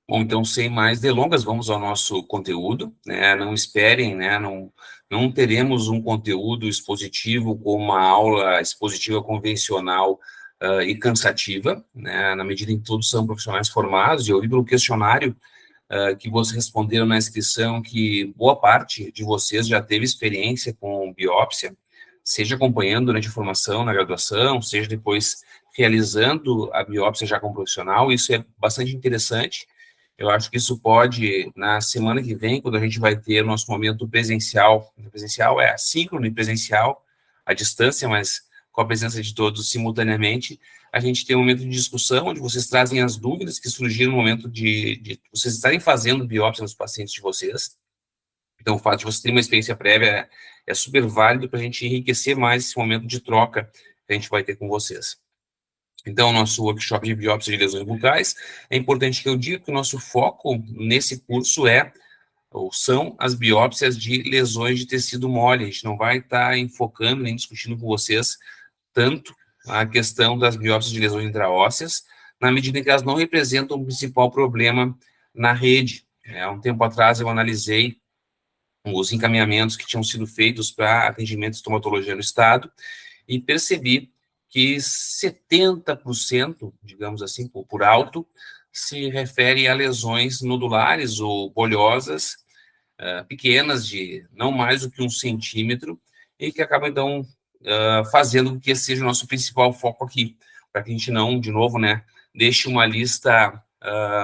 Bom, então, sem mais delongas, vamos ao nosso conteúdo, né? Não esperem, né? Não teremos um conteúdo expositivo com uma aula expositiva convencional e cansativa, né? Na medida em que todos são profissionais formados, e eu vi pelo questionário que vocês responderam na inscrição que boa parte de vocês já teve experiência com biópsia, seja acompanhando durante a formação, na graduação, seja depois realizando a biópsia já como profissional. Isso é bastante interessante. Eu acho que isso pode, na semana que vem, quando a gente vai ter o nosso momento presencial é assíncrono e presencial, à distância, mas com a presença de todos simultaneamente, a gente tem um momento de discussão, onde vocês trazem as dúvidas que surgiram no momento de vocês estarem fazendo biópsia nos pacientes de vocês. Então, o fato de você ter uma experiência prévia é super válido para a gente enriquecer mais esse momento de troca que a gente vai ter com vocês. Então, o nosso workshop de biópsia de lesões bucais, é importante que eu diga que o nosso foco nesse curso são as biópsias de lesões de tecido mole. A gente não vai estar enfocando nem discutindo com vocês tanto a questão das biópsias de lesões intraósseas, na medida em que elas não representam o principal problema na rede. Há um tempo atrás eu analisei os encaminhamentos que tinham sido feitos para atendimento de estomatologia no estado e percebi que 70%, digamos assim, por alto, se refere a lesões nodulares ou bolhosas, pequenas, de não mais do que 1 centímetro, e que acabam, então, fazendo com que esse seja o nosso principal foco aqui, para que a gente não, de novo, né, deixe uma lista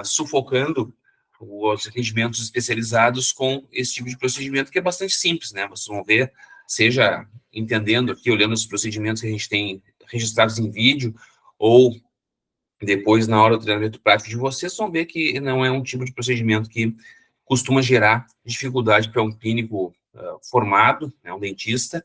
sufocando os atendimentos especializados com esse tipo de procedimento, que é bastante simples, né? Vocês vão ver, seja entendendo aqui, olhando os procedimentos que a gente tem registrados em vídeo, ou depois, na hora do treinamento prático de vocês, vão ver que não é um tipo de procedimento que costuma gerar dificuldade para um clínico formado, né, um dentista,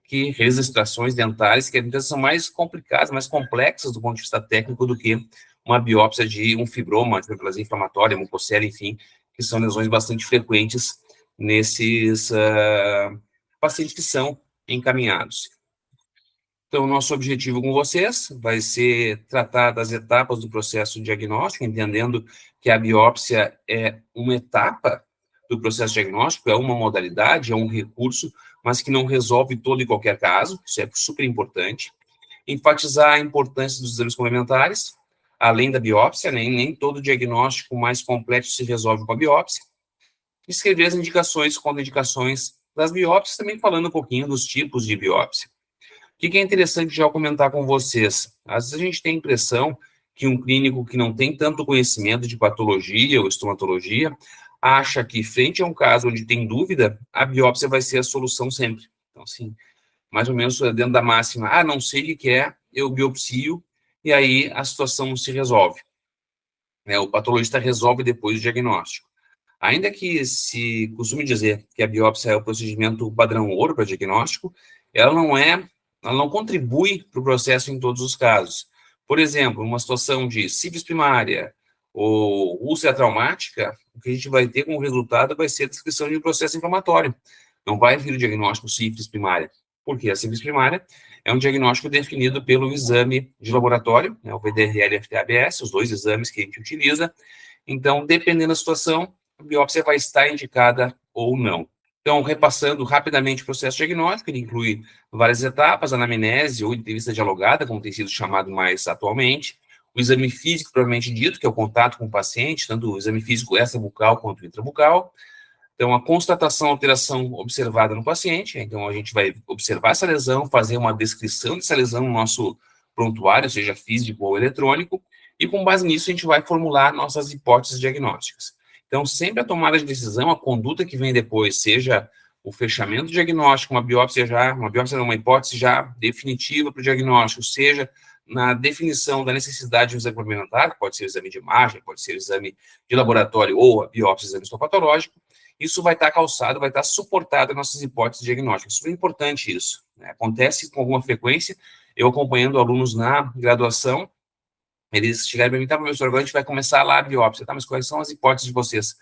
que realiza extrações dentárias que muitas vezes são mais complicadas, mais complexas do ponto de vista técnico do que uma biópsia de um fibroma, de hiperplasia inflamatória, mucocele, enfim, que são lesões bastante frequentes nesses pacientes que são encaminhados. Então, nosso objetivo com vocês vai ser tratar das etapas do processo diagnóstico, entendendo que a biópsia é uma etapa do processo diagnóstico, é uma modalidade, é um recurso, mas que não resolve todo e qualquer caso, isso é super importante. Enfatizar a importância dos exames complementares, além da biópsia, né? Nem todo diagnóstico mais complexo se resolve com a biópsia. Escrever as indicações, contraindicações das biópsias, também falando um pouquinho dos tipos de biópsia. O que é interessante já comentar com vocês? Às vezes a gente tem a impressão que um clínico que não tem tanto conhecimento de patologia ou estomatologia acha que, frente a um caso onde tem dúvida, a biópsia vai ser a solução sempre. Então, assim, mais ou menos dentro da máxima, não sei o que é, eu biopsio, e aí a situação se resolve. O patologista resolve depois o diagnóstico. Ainda que se costume dizer que a biópsia é o procedimento padrão ouro para diagnóstico, ela não contribui para o processo em todos os casos. Por exemplo, uma situação de sífilis primária ou úlcera traumática, o que a gente vai ter como resultado vai ser a descrição de um processo inflamatório. Não vai vir o diagnóstico sífilis primária. Por quê? A sífilis primária é um diagnóstico definido pelo exame de laboratório, né, o VDRL e FTABS, os dois exames que a gente utiliza. Então, dependendo da situação, a biópsia vai estar indicada ou não. Então, repassando rapidamente o processo diagnóstico, ele inclui várias etapas, anamnese ou entrevista dialogada, como tem sido chamado mais atualmente, o exame físico, propriamente dito, que é o contato com o paciente, tanto o exame físico extrabucal quanto intrabucal. Então, a constatação, alteração observada no paciente, então a gente vai observar essa lesão, fazer uma descrição dessa lesão no nosso prontuário, seja físico ou eletrônico, e com base nisso a gente vai formular nossas hipóteses diagnósticas. Então, sempre a tomada de decisão, a conduta que vem depois, seja o fechamento diagnóstico, uma hipótese já definitiva para o diagnóstico, seja na definição da necessidade de um exame complementar, pode ser o exame de imagem, pode ser o exame de laboratório ou a biópsia, exame histopatológico, isso vai estar calçado, vai estar suportado nas nossas hipóteses diagnósticas. Super importante isso, né? Acontece com alguma frequência, eu acompanhando alunos na graduação, eles chegaram para mim, professor, agora a gente vai começar lá a biópsia, mas quais são as hipóteses de vocês?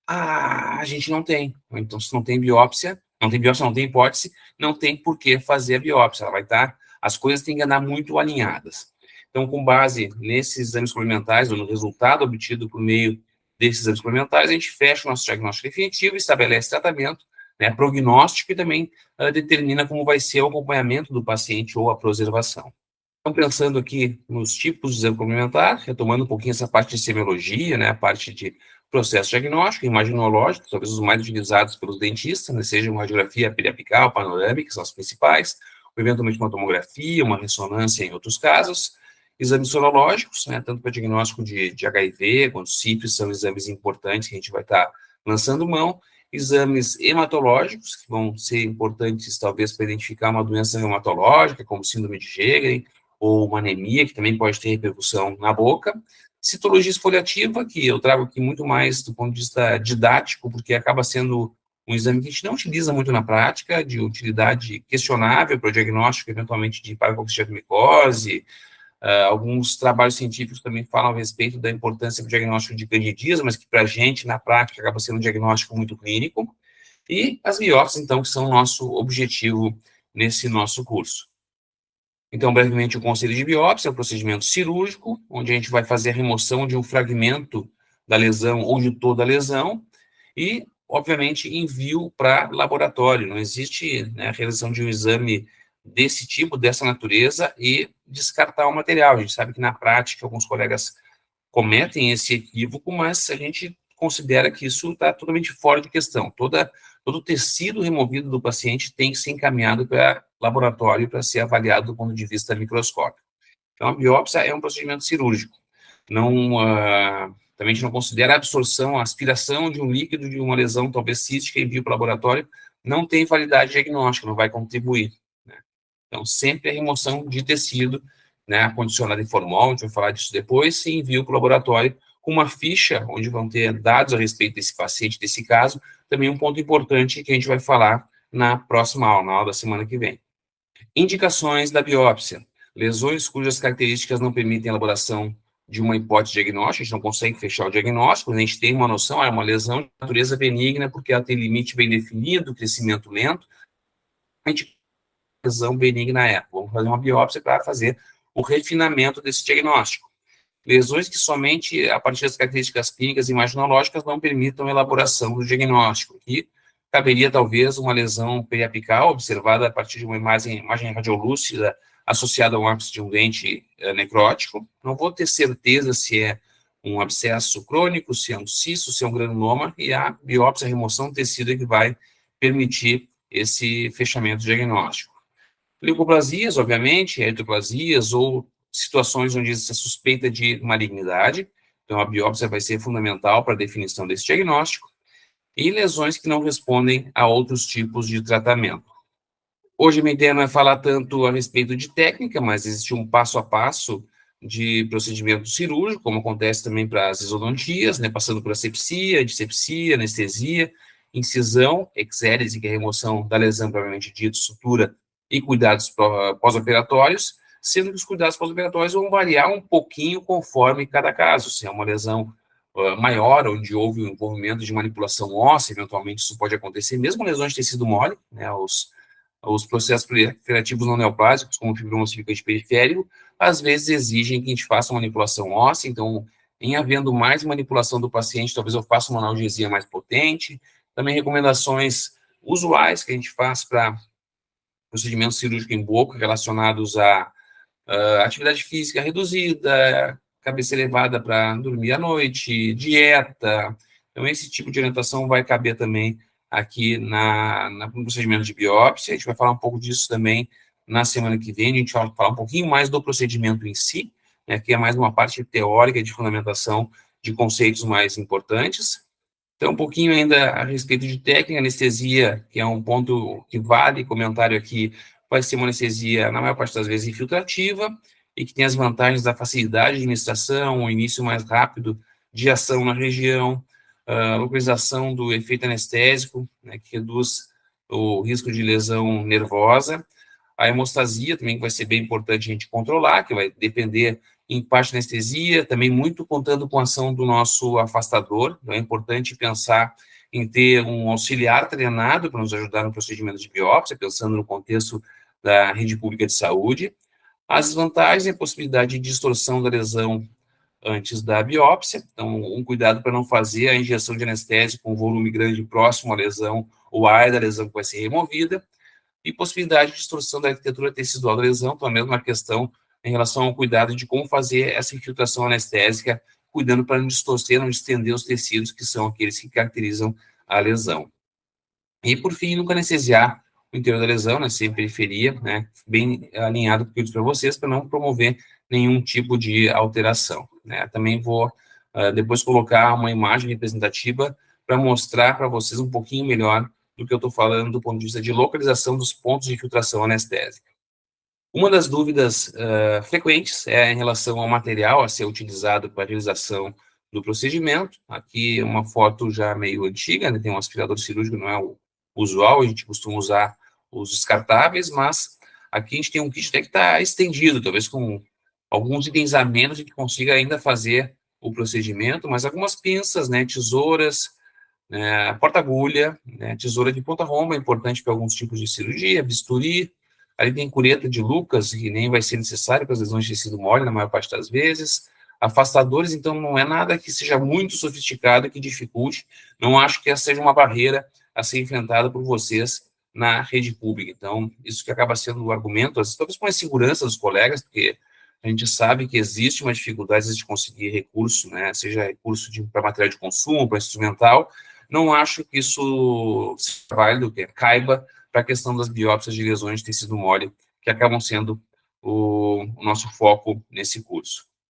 A gente não tem. Então, se não tem biópsia, não tem hipótese, não tem por que fazer a biópsia, ela vai estar, as coisas têm que andar muito alinhadas. Então, com base nesses exames complementares, ou no resultado obtido por meio desses exames complementares, a gente fecha o nosso diagnóstico definitivo, estabelece tratamento, né, prognóstico e também determina como vai ser o acompanhamento do paciente ou a preservação. Então, pensando aqui nos tipos de exame complementar, retomando um pouquinho essa parte de semiologia, né, a parte de processo diagnóstico, imaginológico, talvez os mais utilizados pelos dentistas, né, seja uma radiografia periapical, panorâmica, que são as principais, ou eventualmente uma tomografia, uma ressonância em outros casos, exames sorológicos, né, tanto para diagnóstico de HIV quanto sífilis, são exames importantes que a gente vai estar lançando mão, exames hematológicos, que vão ser importantes talvez para identificar uma doença reumatológica, como síndrome de Sjögren, ou uma anemia, que também pode ter repercussão na boca. Citologia esfoliativa, que eu trago aqui muito mais do ponto de vista didático, porque acaba sendo um exame que a gente não utiliza muito na prática, de utilidade questionável para o diagnóstico, eventualmente, de paroxistomicose. Alguns trabalhos científicos também falam a respeito da importância do diagnóstico de candidíase, mas que para a gente, na prática, acaba sendo um diagnóstico muito clínico. E as biópsias, então, que são o nosso objetivo nesse nosso curso. Então, brevemente, o conselho de biópsia é um procedimento cirúrgico, onde a gente vai fazer a remoção de um fragmento da lesão ou de toda a lesão e, obviamente, envio para laboratório. Não existe, né, a realização de um exame desse tipo, dessa natureza, e descartar o material. A gente sabe que, na prática, alguns colegas cometem esse equívoco, mas a gente considera que isso está totalmente fora de questão. Todo o tecido removido do paciente tem que ser encaminhado para laboratório para ser avaliado do ponto de vista microscópico. Então, a biópsia é um procedimento cirúrgico. Não, também a gente não considera a absorção, a aspiração de um líquido de uma lesão, talvez cística, envio para o laboratório, não tem validade diagnóstica, não vai contribuir, né? Então, sempre a remoção de tecido, né, acondicionado em formol, a gente vai falar disso depois, e envio para o laboratório com uma ficha, onde vão ter dados a respeito desse paciente, desse caso, também um ponto importante que a gente vai falar na próxima aula, na aula da semana que vem. Indicações da biópsia. Lesões cujas características não permitem a elaboração de uma hipótese diagnóstica, a gente não consegue fechar o diagnóstico, a gente tem uma noção, é uma lesão de natureza benigna, porque ela tem limite bem definido, crescimento lento, a gente lesão benigna é. Vamos fazer uma biópsia para fazer o refinamento desse diagnóstico. Lesões que somente, a partir das características clínicas e imaginológicas, não permitam a elaboração do diagnóstico. E caberia, talvez, uma lesão periapical, observada a partir de uma imagem radiolúcida associada a um ápice de um dente necrótico. Não vou ter certeza se é um abscesso crônico, se é um cisto, se é um granuloma, e a biópsia, a remoção do tecido é que vai permitir esse fechamento diagnóstico. Leucoplasias, obviamente, eritroplasias ou situações onde existe a suspeita de malignidade. Então, a biópsia vai ser fundamental para a definição desse diagnóstico. E lesões que não respondem a outros tipos de tratamento. Hoje, a minha ideia não é falar tanto a respeito de técnica, mas existe um passo a passo de procedimento cirúrgico, como acontece também para as exodontias, né, passando por asepsia, dissepsia, anestesia, incisão, exérese, que é a remoção da lesão propriamente dita, sutura, e cuidados pós-operatórios, sendo que os cuidados pós-operatórios vão variar um pouquinho conforme cada caso. Se é uma lesão maior, onde houve o envolvimento de manipulação óssea, eventualmente isso pode acontecer, mesmo lesões de tecido mole, né, os processos proliferativos não neoplásicos, como fibroma ossificante periférico, às vezes exigem que a gente faça uma manipulação óssea. Então, em havendo mais manipulação do paciente, talvez eu faça uma analgesia mais potente. Também recomendações usuais que a gente faz para procedimentos cirúrgicos em boca relacionados a atividade física reduzida, cabeça elevada para dormir à noite, dieta. Então, esse tipo de orientação vai caber também aqui no procedimento de biópsia. A gente vai falar um pouco disso também na semana que vem. A gente vai falar um pouquinho mais do procedimento em si, né, que é mais uma parte teórica de fundamentação de conceitos mais importantes. Então, um pouquinho ainda a respeito de técnica, anestesia, que é um ponto que vale comentário aqui, vai ser uma anestesia, na maior parte das vezes, infiltrativa, e que tem as vantagens da facilidade de administração, o início mais rápido de ação na região, a localização do efeito anestésico, né, que reduz o risco de lesão nervosa, a hemostasia também, que vai ser bem importante a gente controlar, que vai depender em parte da anestesia, também muito contando com a ação do nosso afastador. Então é importante pensar em ter um auxiliar treinado para nos ajudar no procedimento de biópsia, pensando no contexto da rede pública de saúde. As vantagens e a possibilidade de distorção da lesão antes da biópsia. Então, um cuidado para não fazer a injeção de anestésico com volume grande próximo à lesão ou à área da lesão que vai ser removida, e possibilidade de distorção da arquitetura tecidual da lesão. Então, a mesma questão em relação ao cuidado de como fazer essa infiltração anestésica, cuidando para não distorcer, não distender os tecidos, que são aqueles que caracterizam a lesão. E, por fim, nunca anestesiar o interior da lesão, né, sem periferia, né, bem alinhado com o que eu disse para vocês, para não promover nenhum tipo de alteração. Né. Também vou depois colocar uma imagem representativa para mostrar para vocês um pouquinho melhor do que eu estou falando do ponto de vista de localização dos pontos de infiltração anestésica. Uma das dúvidas frequentes é em relação ao material a ser utilizado para a realização do procedimento. Aqui uma foto já meio antiga, né? Tem um aspirador cirúrgico, não é o usual, a gente costuma usar os descartáveis, mas aqui a gente tem um kit até que está estendido, talvez com alguns itens a menos a gente consiga ainda fazer o procedimento, mas algumas pinças, né, tesouras, porta-agulha, né, tesoura de ponta-romba, é importante para alguns tipos de cirurgia, bisturi, ali tem cureta de Lucas, que nem vai ser necessário para as lesões de tecido mole, na maior parte das vezes, afastadores, então não é nada que seja muito sofisticado, que dificulte, não acho que essa seja uma barreira a ser enfrentada por vocês na rede pública, então isso que acaba sendo o argumento, talvez com a insegurança dos colegas, porque a gente sabe que existe uma dificuldade de conseguir recurso, né, seja recurso para material de consumo, para instrumental. Não acho que isso seja válido, que caiba para a questão das biópsias de lesões de tecido mole, que acabam sendo o nosso foco nesse curso.